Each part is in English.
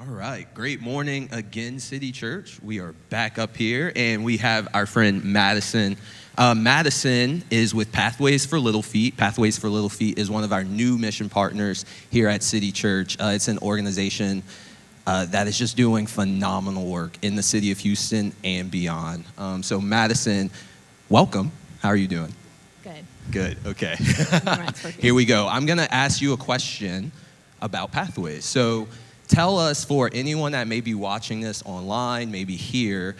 All right, great morning again, City Church. We are back up here, and we have our friend Madison. Madison is with Pathways for Little Feet. Pathways for Little Feet is one of our new mission partners here at City Church. It's an organization that is just doing phenomenal work in the city of Houston and beyond. So Madison, welcome. How are you doing? Good. Good, okay. Here we go. I'm gonna ask you a question about Pathways. So tell us, for anyone that may be watching this online, maybe here,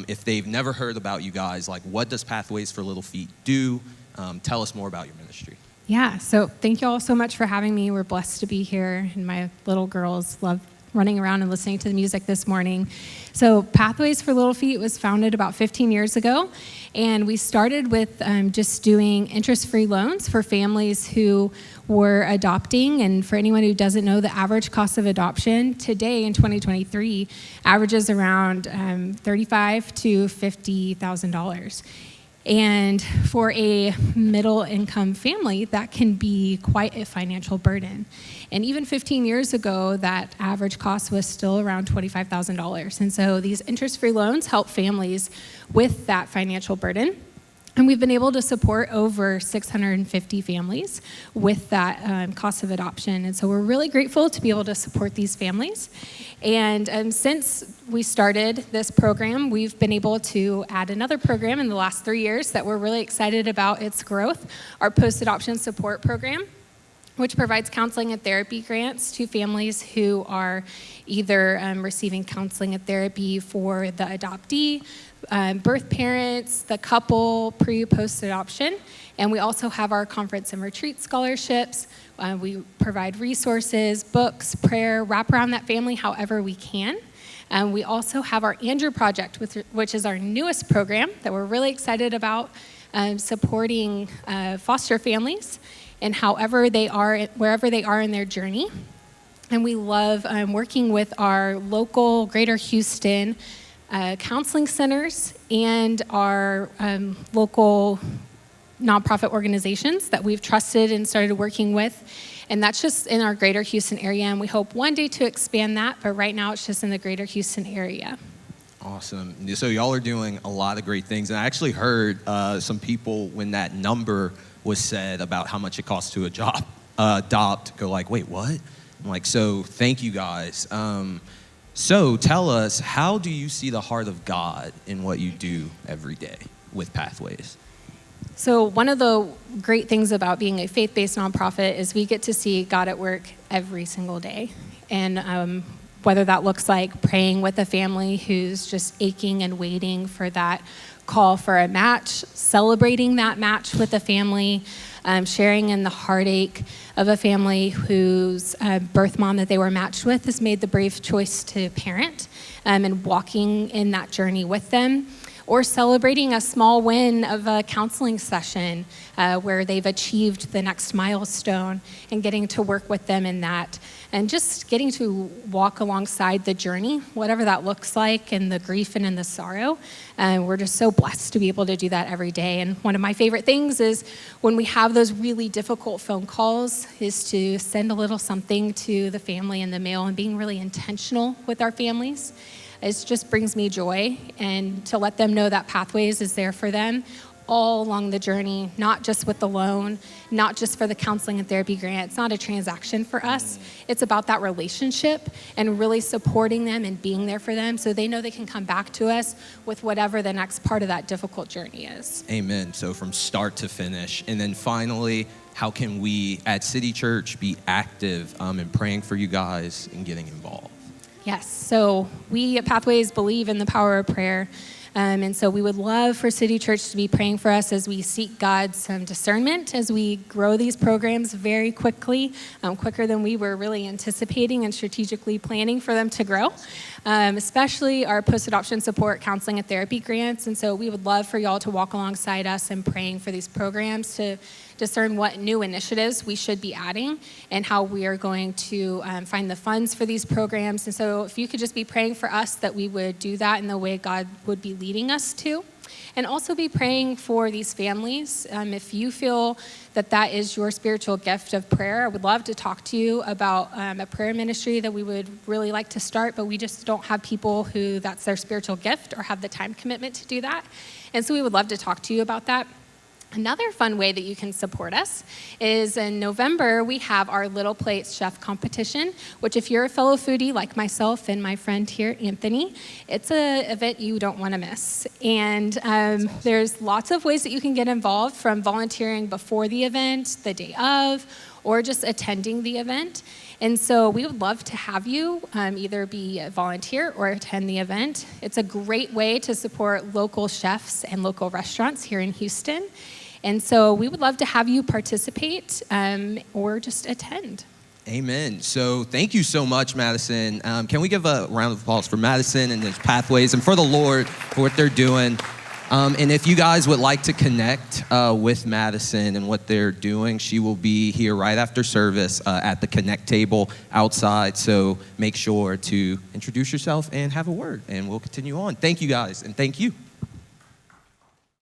if they've never heard about you guys, like, what does Pathways for Little Feet do? Tell us more about your ministry. Yeah, so thank you all so much for having me. We're blessed to be here, and my little girls love running around and listening to the music this morning. So Pathways for Little Feet was founded about 15 years ago, and we started with just doing interest-free loans for families who were adopting. And for anyone who doesn't know, the average cost of adoption today in 2023 averages around $35,000 to $50,000. And for a middle-income family, that can be quite a financial burden. And even 15 years ago, that average cost was still around $25,000. And so these interest-free loans help families with that financial burden. And we've been able to support over 650 families with that cost of adoption. And so we're really grateful to be able to support these families. And since we started this program, we've been able to add another program in the last 3 years that we're really excited about its growth, our post-adoption support program, which provides counseling and therapy grants to families who are either receiving counseling and therapy for the adoptee, birth parents, the couple, post-adoption. And we also have our conference and retreat scholarships. We provide resources, books, prayer, wrap around that family however we can. We also have our Andrew Project, which is our newest program that we're really excited about, supporting foster families and wherever they are in their journey. And we love working with our local Greater Houston counseling centers and our local nonprofit organizations that we've trusted and started working with. And that's just in our Greater Houston area. And we hope one day to expand that, but right now it's just in the Greater Houston area. Awesome. So y'all are doing a lot of great things. And I actually heard some people, when that number was said about how much it costs to adopt, go like, wait, what? I'm like, so thank you guys. So tell us, how do you see the heart of God in what you do every day with Pathways? So one of the great things about being a faith-based nonprofit is we get to see God at work every single day. And whether that looks like praying with a family who's just aching and waiting for that call for a match, celebrating that match with a family, sharing in the heartache of a family whose birth mom that they were matched with has made the brave choice to parent, and walking in that journey with them, or celebrating a small win of a counseling session where they've achieved the next milestone and getting to work with them in that, and just getting to walk alongside the journey, whatever that looks like, and the grief and in the sorrow. We're just so blessed to be able to do that every day. And one of my favorite things is when we have those really difficult phone calls is to send a little something to the family in the mail and being really intentional with our families. It just brings me joy, and to let them know that Pathways is there for them all along the journey, not just with the loan, not just for the counseling and therapy grant. It's not a transaction for us. It's about that relationship and really supporting them and being there for them so they know they can come back to us with whatever the next part of that difficult journey is. Amen. So from start to finish. And then finally, how can we at City Church be active in praying for you guys and getting involved? Yes, so we at Pathways believe in the power of prayer. And so we would love for City Church to be praying for us as we seek God's discernment, as we grow these programs very quickly, quicker than we were really anticipating and strategically planning for them to grow, especially our post-adoption support, counseling, and therapy grants. And so we would love for y'all to walk alongside us in praying for these programs to discern what new initiatives we should be adding and how we are going to find the funds for these programs. And so if you could just be praying for us that we would do that in the way God would be leading us to. and also be praying for these families. If you feel that that is your spiritual gift of prayer, I would love to talk to you about a prayer ministry that we would really like to start, but we just don't have people who that's their spiritual gift or have the time commitment to do that. And so we would love to talk to you about that. Another fun way that you can support us is in November, we have our Little Plates Chef Competition, which if you're a fellow foodie like myself and my friend here, Anthony, it's an event you don't want to miss. And there's lots of ways that you can get involved, from volunteering before the event, the day of, or just attending the event. And so we would love to have you either be a volunteer or attend the event. It's a great way to support local chefs and local restaurants here in Houston. And so we would love to have you participate or just attend. Amen. So thank you so much, Madison. Can we give a round of applause for Madison and his Pathways and for the Lord for what they're doing? And if you guys would like to connect with Madison and what they're doing, she will be here right after service at the Connect table outside. So make sure to introduce yourself and have a word, and we'll continue on. Thank you guys, and thank you.